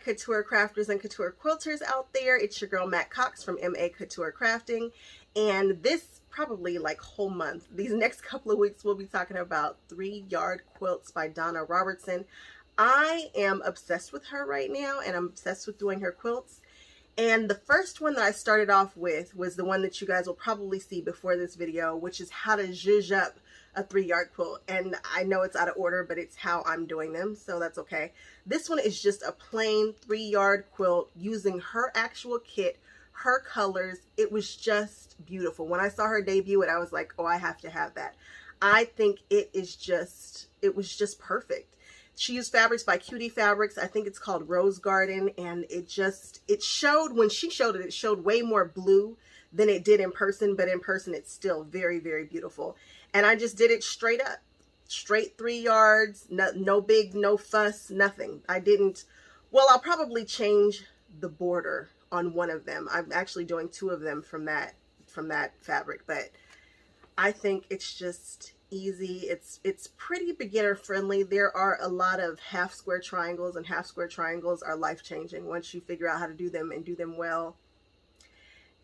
couture crafters and couture quilters out there. It's your girl Matt Cox from MA Couture Crafting, and this probably like whole month, these next couple of weeks, we'll be talking about 3-yard quilts by Donna Robertson. I am obsessed with her right now, and I'm obsessed with doing her quilts. And the first one that I started off with was the one that you guys will probably see before this video, which is how to zhuzh up a 3-yard quilt. And I know it's out of order, but it's how I'm doing them, so that's okay. This one is just a plain 3-yard quilt using her actual kit, her colors. It was just beautiful. When I saw her debut it, I was like, oh, I have to have that. I think it was just perfect. She used fabrics by Cutie Fabrics. I think it's called Rose Garden, and it showed, when she showed it, it showed way more blue than it did in person, but in person it's still very, very beautiful. And I just did it straight up, straight 3 yards, no big, no fuss, nothing. Well, I'll probably change the border on one of them. I'm actually doing 2 of them from that fabric, but I think it's just easy. It's pretty beginner friendly. There are a lot of half square triangles, and half square triangles are life-changing once you figure out how to do them and do them well.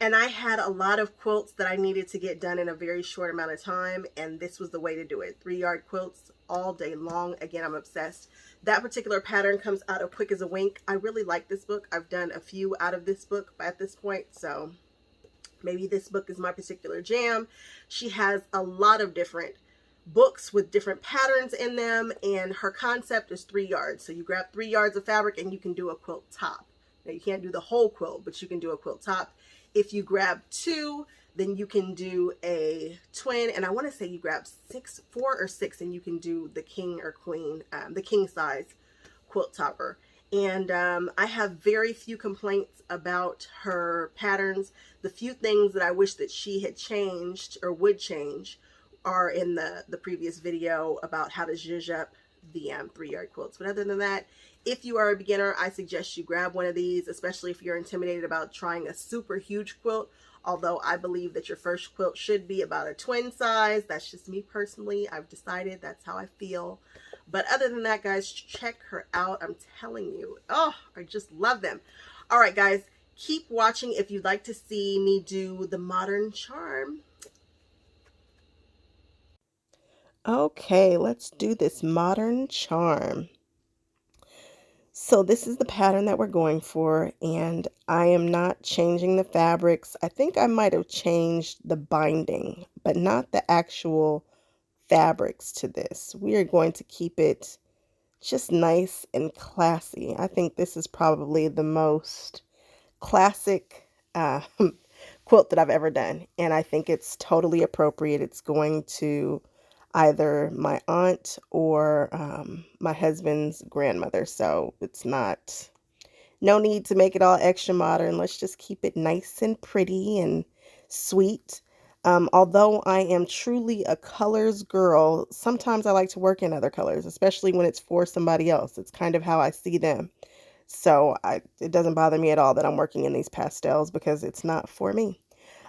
And I had a lot of quilts that I needed to get done in a very short amount of time, and this was the way to do it. 3-yard quilts all day long. Again, I'm obsessed. That particular pattern comes out of Quick as a Wink. I really like this book. I've done a few out of this book at this point, so maybe this book is my particular jam. She has a lot of different books with different patterns in them, and her concept is 3 yards. So you grab 3 yards of fabric and you can do a quilt top. Now you can't do the whole quilt, but you can do a quilt top. If you grab 2, then you can do a twin, and I want to say you grab 4 or 6 and you can do the king or queen, the king size quilt topper. And I have very few complaints about her patterns. The few things that I wish that she had changed or would change are in the previous video about how to zhuzh up the 3-yard quilts. But other than that, if you are a beginner, I suggest you grab one of these, especially if you're intimidated about trying a super huge quilt. Although I believe that your first quilt should be about a twin size. That's just me personally. I've decided that's how I feel. But other than that, guys, check her out. I'm telling you, oh, I just love them. All right, guys, keep watching if you'd like to see me do the Modern Charm. Okay, let's do this Modern Charm. So this is the pattern that we're going for, and I am not changing the fabrics. I think I might have changed the binding, but not the actual fabrics to this. We are going to keep it just nice and classy. I think this is probably the most classic quilt that I've ever done, and I think it's totally appropriate. It's going to either my aunt or my husband's grandmother, so it's no need to make it all extra modern. Let's just keep it nice and pretty and sweet. Although I am truly a colors girl, sometimes I like to work in other colors, especially when it's for somebody else. It's kind of how I see them. So it doesn't bother me at all that I'm working in these pastels because it's not for me.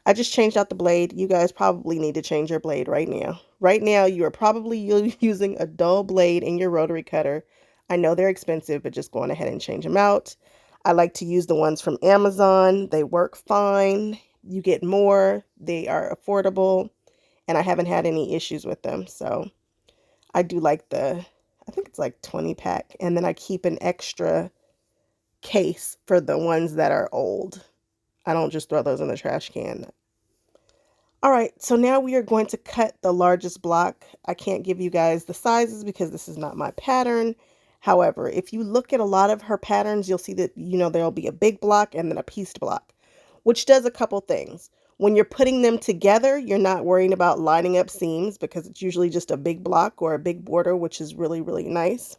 I just changed out the blade. You guys probably need to change your blade right now. Right now, you are probably using a dull blade in your rotary cutter. I know they're expensive, but just go on ahead and change them out. I like to use the ones from Amazon. They work fine. You get more. They are affordable, and I haven't had any issues with them. So I do like I think it's like 20 pack, and then I keep an extra case for the ones that are old. I don't just throw those in the trash can. All right, so now we are going to cut the largest block. I can't give you guys the sizes because this is not my pattern. However, if you look at a lot of her patterns, you'll see that, there'll be a big block and then a pieced block, which does a couple things. When you're putting them together, you're not worrying about lining up seams because it's usually just a big block or a big border, which is really, really nice.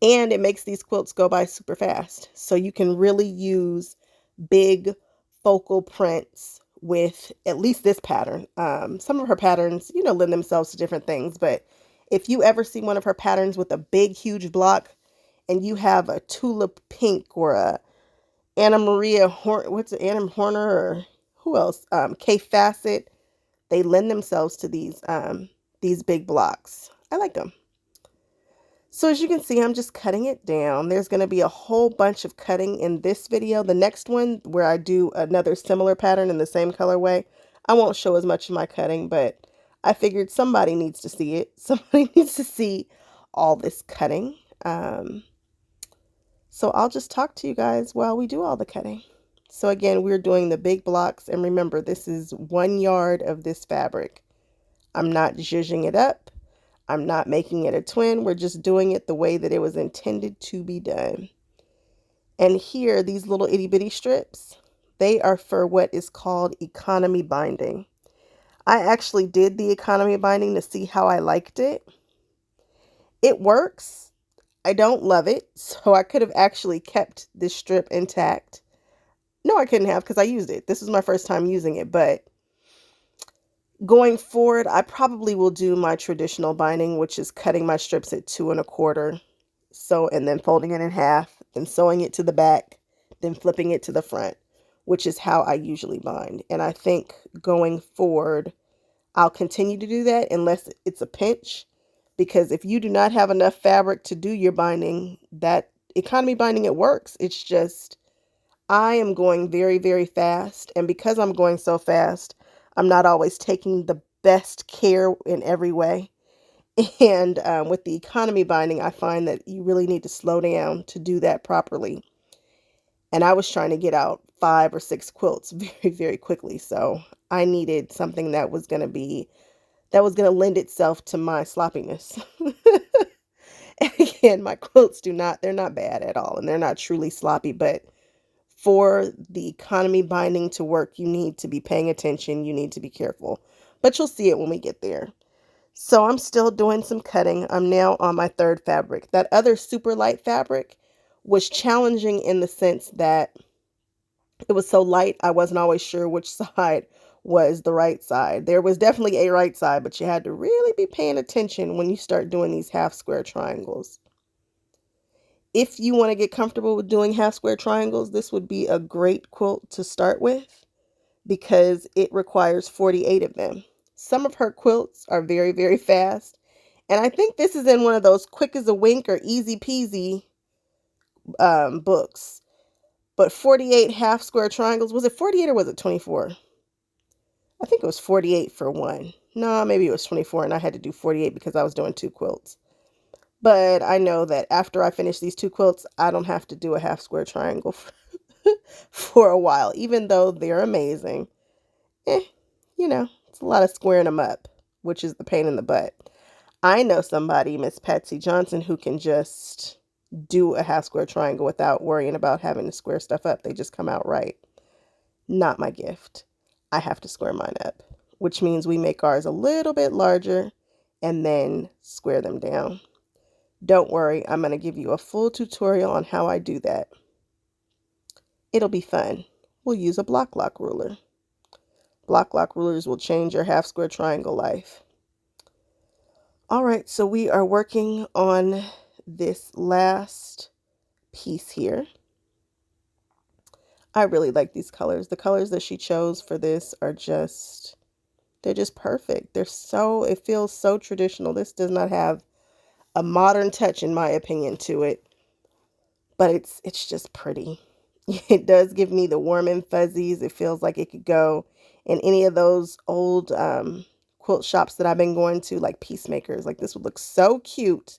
And it makes these quilts go by super fast. So you can really use big focal prints with at least this pattern. Some of her patterns, lend themselves to different things, but if you ever see one of her patterns with a big, huge block and you have a tulip pink or a Anna Maria Anna Horner, or who else? Kay Facet, they lend themselves to these big blocks. I like them. So as you can see, I'm just cutting it down. There's going to be a whole bunch of cutting in this video. The next one, where I do another similar pattern in the same colorway, I won't show as much of my cutting, but I figured somebody needs to see it. Somebody needs to see all this cutting. So I'll just talk to you guys while we do all the cutting. So again, we're doing the big blocks, and remember, this is 1 yard of this fabric. I'm not zhuzhing it up. I'm not making it a twin. We're just doing it the way that it was intended to be done. And here, these little itty bitty strips, they are for what is called economy binding. I actually did the economy binding to see how I liked it. It works. I don't love it, so I could have actually kept this strip intact. No, I couldn't have, because I used it. This was my first time using it, but going forward, I probably will do my traditional binding, which is cutting my strips at 2 1/4. So, and then folding it in half, then sewing it to the back, then flipping it to the front, which is how I usually bind. And I think going forward, I'll continue to do that unless it's a pinch, because if you do not have enough fabric to do your binding, that economy binding, it works. It's just, I am going very, very fast. And because I'm going so fast, I'm not always taking the best care in every way. And with the economy binding, I find that you really need to slow down to do that properly. And I was trying to get out 5 or 6 quilts very, very quickly. So I needed something that was going to lend itself to my sloppiness. And again, my quilts they're not bad at all. And they're not truly sloppy, but for the economy binding to work, you need to be paying attention. You need to be careful, but you'll see it when we get there. So I'm still doing some cutting. I'm now on my 3rd fabric. That other super light fabric was challenging in the sense that it was so light, I wasn't always sure which side was the right side. There was definitely a right side, but you had to really be paying attention when you start doing these half square triangles. If you want to get comfortable with doing half square triangles, this would be a great quilt to start with because it requires 48 of them. Some of her quilts are very, very fast. And I think this is in one of those quick as a wink or easy peasy books. But 48 half square triangles, was it 48 or was it 24? I think it was 48 for one. No, maybe it was 24 and I had to do 48 because I was doing 2 quilts. But I know that after I finish these 2 quilts, I don't have to do a half square triangle for a while, even though they're amazing. It's a lot of squaring them up, which is the pain in the butt. I know somebody, Miss Patsy Johnson, who can just do a half square triangle without worrying about having to square stuff up. They just come out right. Not my gift. I have to square mine up, which means we make ours a little bit larger and then square them down. Don't worry, I'm going to give you a full tutorial on how I do that. It'll be fun. We'll use a Bloc Loc ruler. Bloc Loc rulers will change your half square triangle life. All right, so we are working on this last piece here. I really like these colors. The colors that she chose for this are they're just perfect. It feels so traditional. This does not have a modern touch, in my opinion, to it, but it's just pretty. It does give me the warm and fuzzies. It feels like it could go in any of those old quilt shops that I've been going to, like Peacemakers. Like, this would look so cute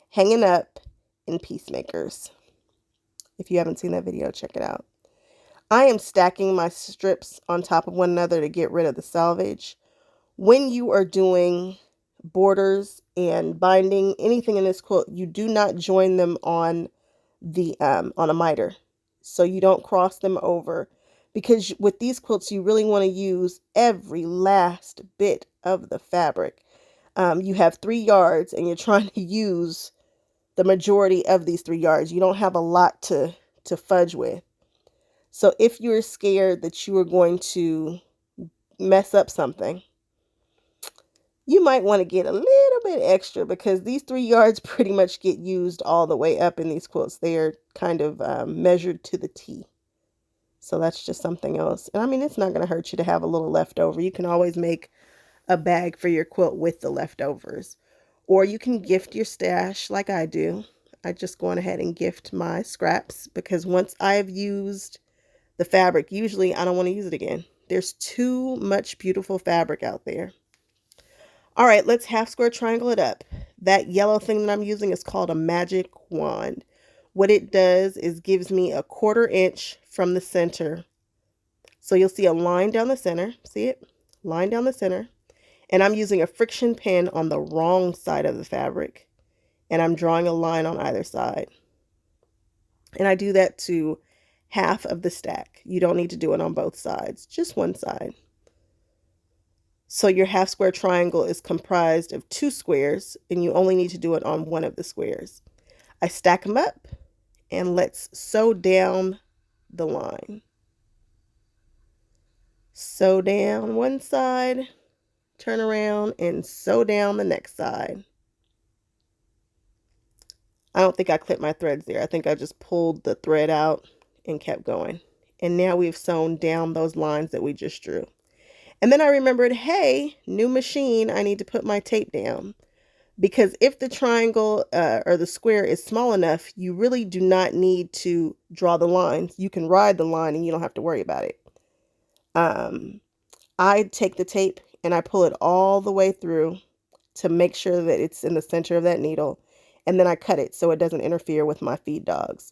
hanging up in Peacemakers. If you haven't seen that video, check it out. I am stacking my strips on top of one another to get rid of the selvage. When you are doing borders and binding anything in this quilt, you do not join them on a miter, so you don't cross them over, because with these quilts you really want to use every last bit of the fabric. You have 3 yards and you're trying to use the majority of these 3 yards. You don't have a lot to fudge with. So if you're scared that you are going to mess up something, you might want to get a little bit extra, because these 3 yards pretty much get used all the way up in these quilts. They are kind of measured to the T. So that's just something else. And I mean, it's not going to hurt you to have a little leftover. You can always make a bag for your quilt with the leftovers. or you can gift your stash like I do. I just go on ahead and gift my scraps because once I've used the fabric, usually I don't want to use it again. There's too much beautiful fabric out there. All right, let's half square triangle it up. That yellow thing that I'm using is called a magic wand. What it does is gives me a 1/4 inch from the center. So you'll see a line down the center. See it? Line down the center. And I'm using a friction pin on the wrong side of the fabric. And I'm drawing a line on either side. And I do that to half of the stack. You don't need to do it on both sides, just one side. So your half square triangle is comprised of 2 squares, and you only need to do it on one of the squares. I stack them up, and let's sew down the line. Sew down one side, turn around, and sew down the next side. I don't think I clipped my threads there. I think I just pulled the thread out and kept going. And now we've sewn down those lines that we just drew. And then I remembered, hey, new machine, I need to put my tape down. Because if the triangle or the square is small enough, you really do not need to draw the lines. You can ride the line and you don't have to worry about it. I take the tape and I pull it all the way through to make sure that it's in the center of that needle. And then I cut it so it doesn't interfere with my feed dogs.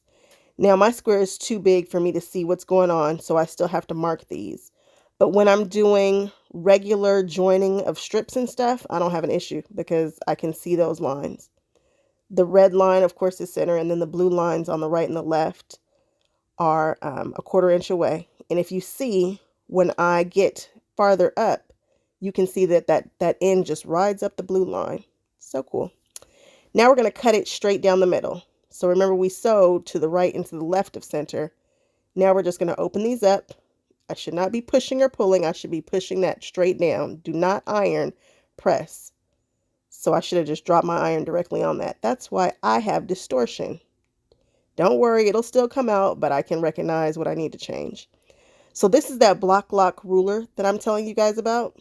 Now my square is too big for me to see what's going on, so I still have to mark these. But when I'm doing regular joining of strips and stuff, I don't have an issue because I can see those lines. The red line, of course, is center, and then the blue lines on the right and the left are a 1/4 inch away. And if you see, when I get farther up, you can see that end just rides up the blue line. So cool. Now we're going to cut it straight down the middle. So remember, we sewed to the right and to the left of center. Now we're just going to open these up. I should not be pushing or pulling. I should be pushing that straight down. Do not iron, press. So I should have just dropped my iron directly on that. That's why I have distortion. Don't worry, it'll still come out, but I can recognize what I need to change. So this is that Bloc Loc ruler that I'm telling you guys about.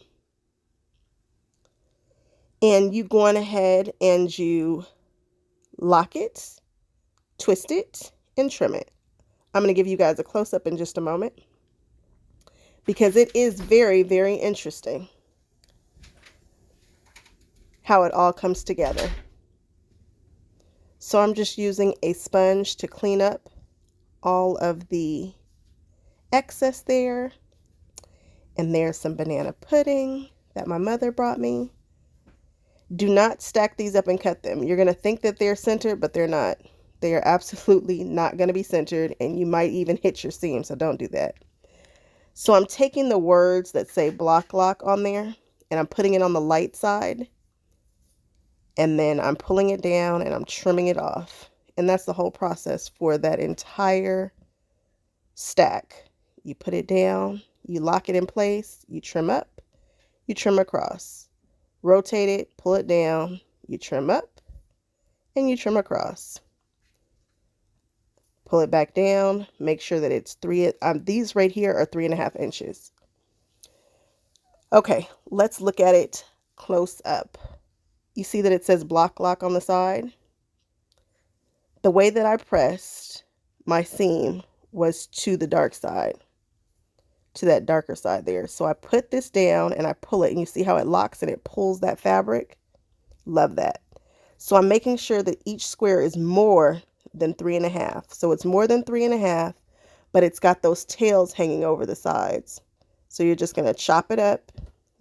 And you go on ahead and you lock it, twist it, and trim it. I'm going to give you guys a close-up in just a moment because it is very, very interesting how it all comes together. So I'm just using a sponge to clean up all of the excess there. And there's some banana pudding that my mother brought me. Do not stack these up and cut them. You're going to think that they're centered, but they're not. They are absolutely not going to be centered, and you might even hit your seam, so don't do that. So I'm taking the words that say Bloc Loc on there, and I'm putting it on the light side, and then I'm pulling it down, and I'm trimming it off. And that's the whole process for that entire stack. You put it down, you lock it in place, you trim up, you trim across. Rotate it, pull it down, you trim up, and you trim across. Pull it back down, make sure that it's these right here are 3.5 inches. Okay, let's look at it close up. You see that it says Bloc Loc on the side? The way that I pressed my seam was to the dark side, to that darker side there. So I put this down and I pull it, and you see how it locks and it pulls that fabric? Love that. So I'm making sure that each square is more than 3.5. So it's more than 3.5, but it's got those tails hanging over the sides. So you're just going to chop it up,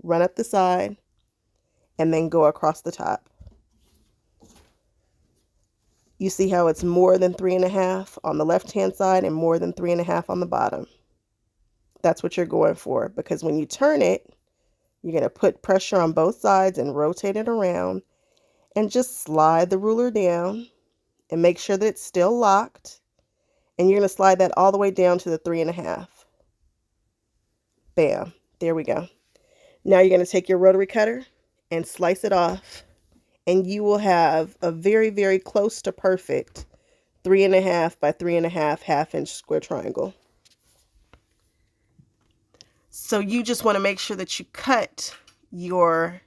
run up the side, and then go across the top. You see how it's more than 3.5 on the left-hand side and more than 3.5 on the bottom. That's what you're going for, because when you turn it, you're going to put pressure on both sides and rotate it around and just slide the ruler down and make sure that it's still locked. And you're going to slide that all the way down to the 3.5. Bam. There we go. Now you're going to take your rotary cutter and slice it off, and you will have a very, very close to perfect 3.5 by 3.5 half-inch square triangle. So you just want to make sure that you cut your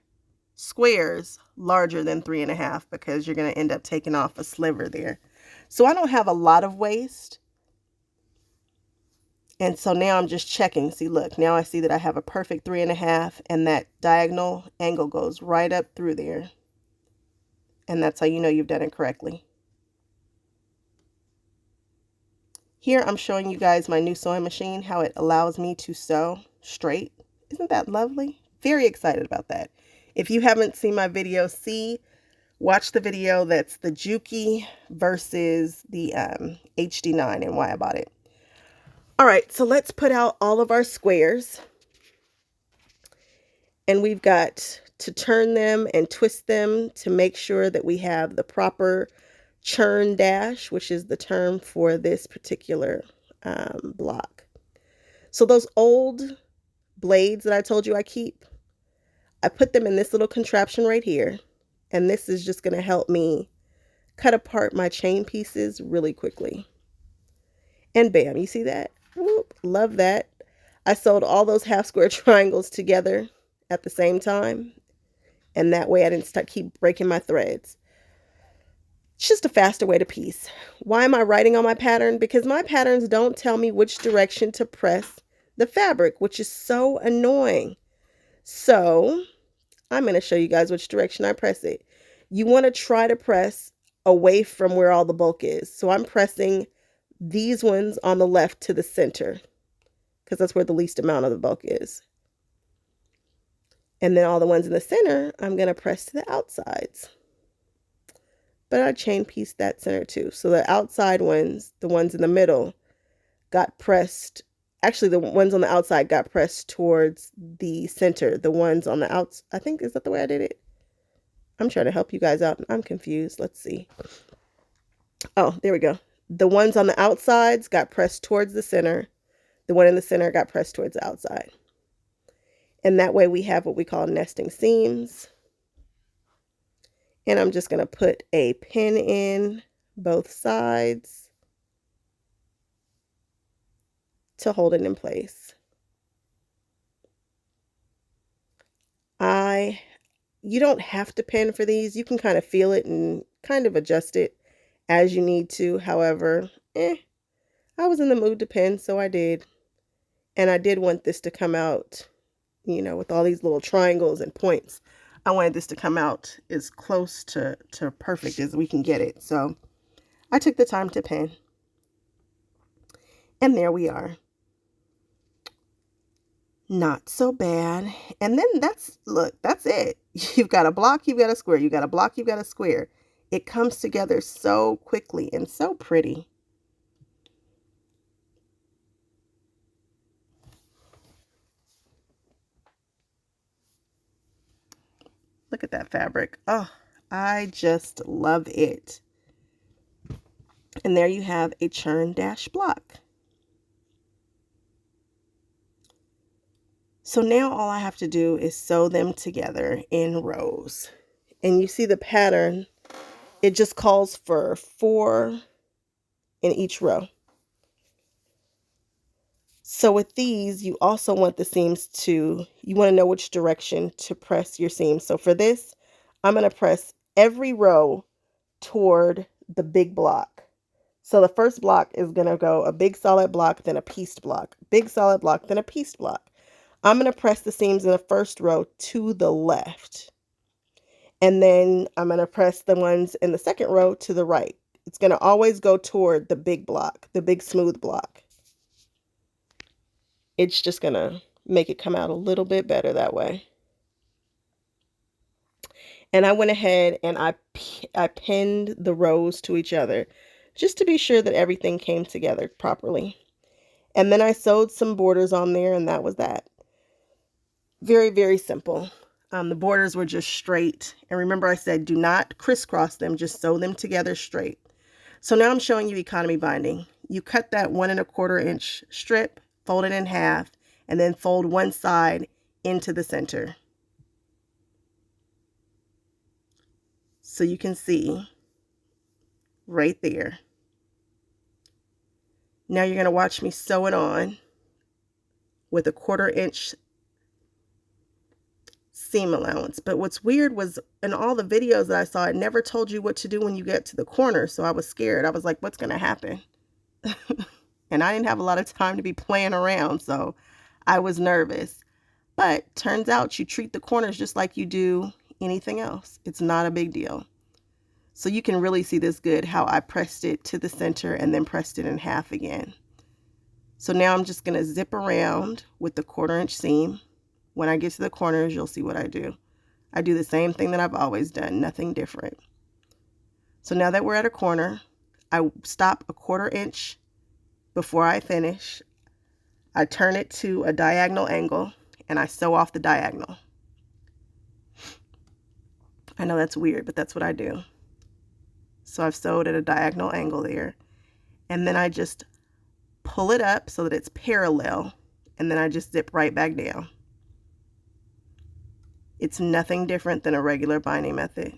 squares larger than 3.5 because you're going to end up taking off a sliver there. So I don't have a lot of waste. And so now I'm just checking. See, look, now I see that I have a perfect 3.5 and that diagonal angle goes right up through there. And that's how you know you've done it correctly. Here I'm showing you guys my new sewing machine, how it allows me to sew straight. Isn't that lovely? Very excited about that. If you haven't seen my video, watch the video that's the Juki versus the HD9 and why I bought it. All right, so let's put out all of our squares. And we've got to turn them and twist them to make sure that we have the proper churn dash, which is the term for this particular block. So those old blades that I told you I keep, I put them in this little contraption right here. And this is just going to help me cut apart my chain pieces really quickly. And bam, you see that? Whoop, love that. I sewed all those half square triangles together at the same time. And that way I didn't keep breaking my threads. It's just a faster way to piece. Why am I writing on my pattern? Because my patterns don't tell me which direction to press the fabric, which is so annoying. So I'm going to show you guys which direction I press it. You want to try to press away from where all the bulk is. So I'm pressing these ones on the left to the center because that's where the least amount of the bulk is. And then all the ones in the center, I'm going to press to the outsides. But I chain piece that center too. So the outside ones, the ones in the middle, got pressed. Actually, the ones on the outside got pressed towards the center. The ones on the outside, I think, is that the way I did it? I'm trying to help you guys out. I'm confused. Let's see. Oh, there we go. The ones on the outsides got pressed towards the center. The one in the center got pressed towards the outside. And that way we have what we call nesting seams. And I'm just going to put a pin in both sides to hold it in place. You don't have to pin for these. You can kind of feel it and kind of adjust it as you need to. However, I was in the mood to pin, so I did. And I did want this to come out, you know, with all these little triangles and points. I wanted this to come out as close to perfect as we can get it. So I took the time to pin. And there we are. Not so bad. And then look, that's it. You've got a block, you've got a square. You've got a block, you've got a square. It comes together so quickly and so pretty. Look at that fabric. Oh, I just love it. And there you have a churn dash block. So now all I have to do is sew them together in rows. And you see the pattern, it just calls for 4 in each row. So with these, you also want the seams you want to know which direction to press your seams. So for this, I'm going to press every row toward the big block. So the first block is going to go a big solid block, then a pieced block, big solid block, then a pieced block. I'm going to press the seams in the first row to the left. And then I'm going to press the ones in the second row to the right. It's going to always go toward the big block, the big smooth block. It's just going to make it come out a little bit better that way. And I went ahead and I pinned the rows to each other just to be sure that everything came together properly. And then I sewed some borders on there, and that was that. Very, very simple. The borders were just straight. And remember I said do not crisscross them, just sew them together straight. So now I'm showing you economy binding. You cut that 1 1/4 inch strip, fold it in half, and then fold one side into the center. So you can see right there. Now you're going to watch me sew it on with a 1/4 inch seam allowance. But what's weird was in all the videos that I saw, it never told you what to do when you get to the corner. So I was scared. I was like, what's going to happen? And I didn't have a lot of time to be playing around, so I was nervous. But turns out you treat the corners just like you do anything else. It's not a big deal. So you can really see this good, how I pressed it to the center and then pressed it in half again. So now I'm just going to zip around with the 1/4 inch seam. When I get to the corners, you'll see what I do. I do the same thing that I've always done, nothing different. So now that we're at a corner, I stop a 1/4 inch before I finish. I turn it to a diagonal angle and I sew off the diagonal. I know that's weird, but that's what I do. So I've sewed at a diagonal angle there. And then I just pull it up so that it's parallel. And then I just zip right back down. It's nothing different than a regular binding method.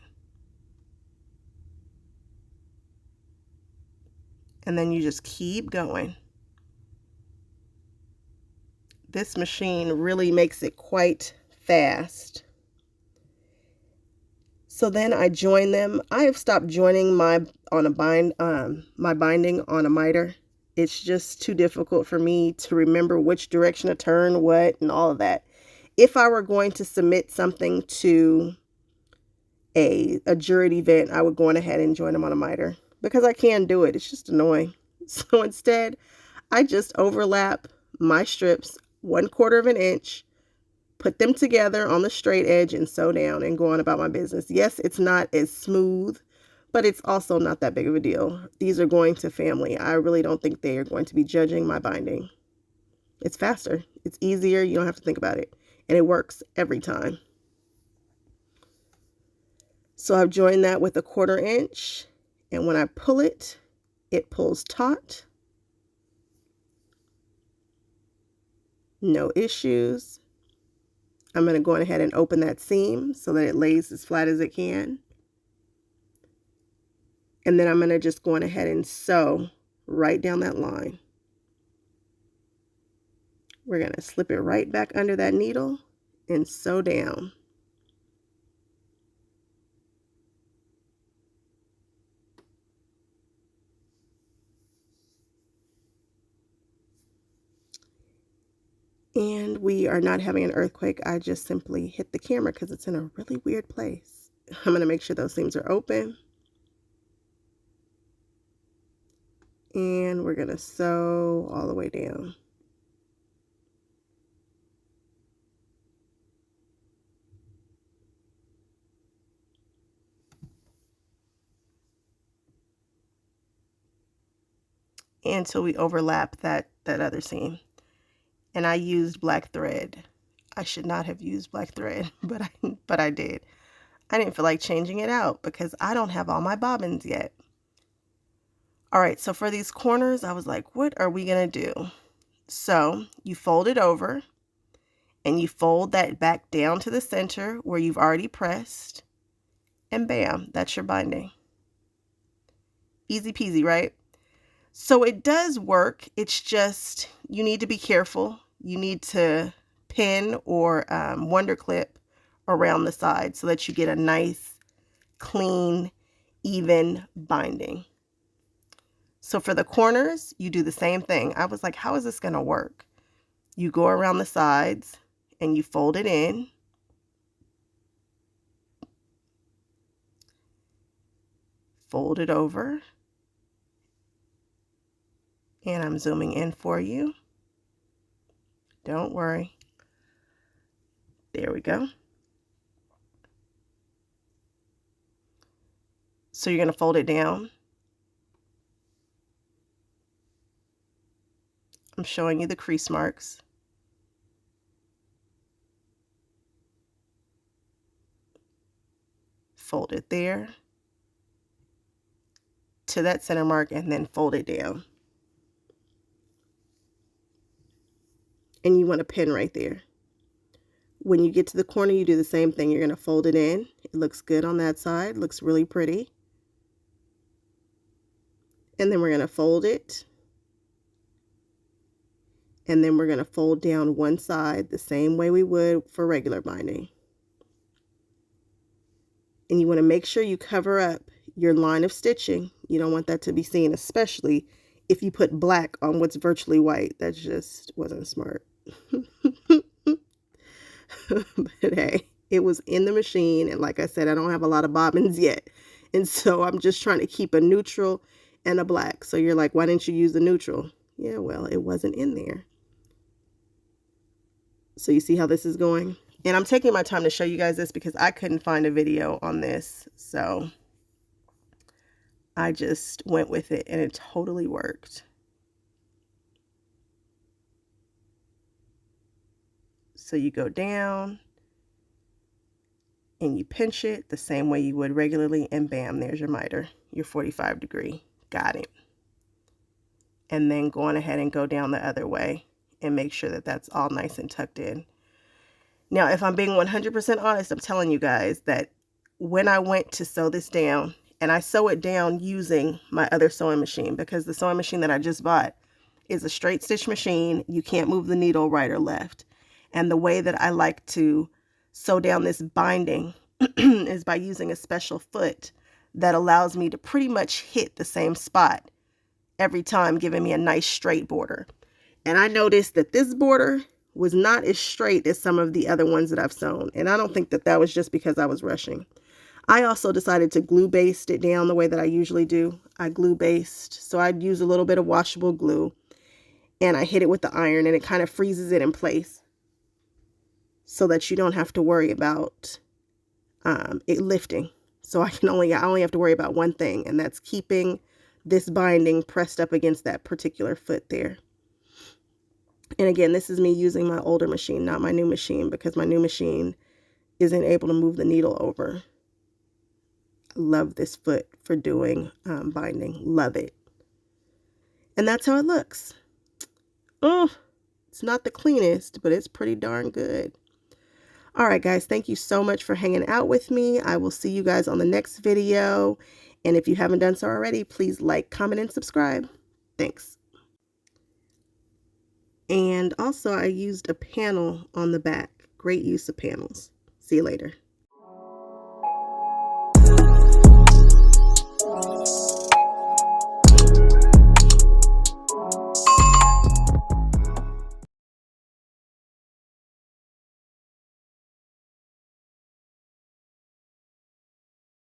And then you just keep going. This machine really makes it quite fast. So then I join them. I have stopped joining my binding on a miter. It's just too difficult for me to remember which direction to turn what and all of that. If I were going to submit something to a juried event, I would go on ahead and join them on a miter because I can do it. It's just annoying. So instead, I just overlap my strips 1/4 inch, put them together on the straight edge and sew down and go on about my business. Yes, it's not as smooth, but it's also not that big of a deal. These are going to family. I really don't think they are going to be judging my binding. It's faster. It's easier. You don't have to think about it. And it works every time. So I've joined that with a 1/4 inch. And when I pull it, it pulls taut. No issues. I'm going to go ahead and open that seam so that it lays as flat as it can. And then I'm going to just go ahead and sew right down that line. We're going to slip it right back under that needle and sew down. And we are not having an earthquake. I just simply hit the camera because it's in a really weird place. I'm going to make sure those seams are open. And we're going to sew all the way down. Until we overlap that other seam. And I used black thread. I should not have used black thread, but I did. I didn't feel like changing it out because I don't have all my bobbins yet. All right, so for these corners, I was like, what are we going to do? So you fold it over and you fold that back down to the center where you've already pressed. And bam, that's your binding. Easy peasy, right? So it does work. It's just, you need to be careful. You need to pin or wonder clip around the side so that you get a nice, clean, even binding. So for the corners, you do the same thing. I was like, how is this going to work? You go around the sides and you fold it in. Fold it over. And I'm zooming in for you. Don't worry. There we go. So you're going to fold it down. I'm showing you the crease marks. Fold it there to that center mark and then fold it down. And you want a pin right there. When you get to the corner, you do the same thing. You're going to fold it in. It looks good on that side. Looks really pretty. And then we're going to fold it. And then we're going to fold down one side the same way we would for regular binding. and you want to make sure you cover up your line of stitching. You don't want that to be seen, especially if you put black on what's virtually white. That just wasn't smart. But hey, it was in the machine, and like I said, I don't have a lot of bobbins yet, and so I'm just trying to keep a neutral and a black. So you're like, why didn't you use the neutral? Yeah, well, it wasn't in there. So you see how this is going? And I'm taking my time to show you guys this because I couldn't find a video on this, so I just went with it, and it totally worked. So you go down and you pinch it the same way you would regularly, and bam, there's your miter, your 45 degree. Got it. And then go on ahead and go down the other way and make sure that that's all nice and tucked in. Now, if I'm being 100% honest, I'm telling you guys that when I went to sew this down, and I sew it down using my other sewing machine, because the sewing machine that I just bought is a straight stitch machine. You can't move the needle right or left. And the way that I like to sew down this binding is by using a special foot that allows me to pretty much hit the same spot every time, giving me a nice straight border. And I noticed that this border was not as straight as some of the other ones that I've sewn. And I don't think that that was just because I was rushing. I also decided to glue baste it down the way that I usually do. I glue baste. So I'd use a little bit of washable glue, and I hit it with the iron, and it kind of freezes it in place so that you don't have to worry about it lifting. So I only have to worry about one thing, and that's keeping this binding pressed up against that particular foot there. And again, this is me using my older machine, not my new machine, because my new machine isn't able to move the needle over. I love this foot for doing binding. Love it. And that's how it looks. Oh, it's not the cleanest, but it's pretty darn good. All right, guys, thank you so much for hanging out with me. I will see you guys on the next video. And if you haven't done so already, please like, comment, and subscribe. Thanks. And also, I used a panel on the back. Great use of panels. See you later.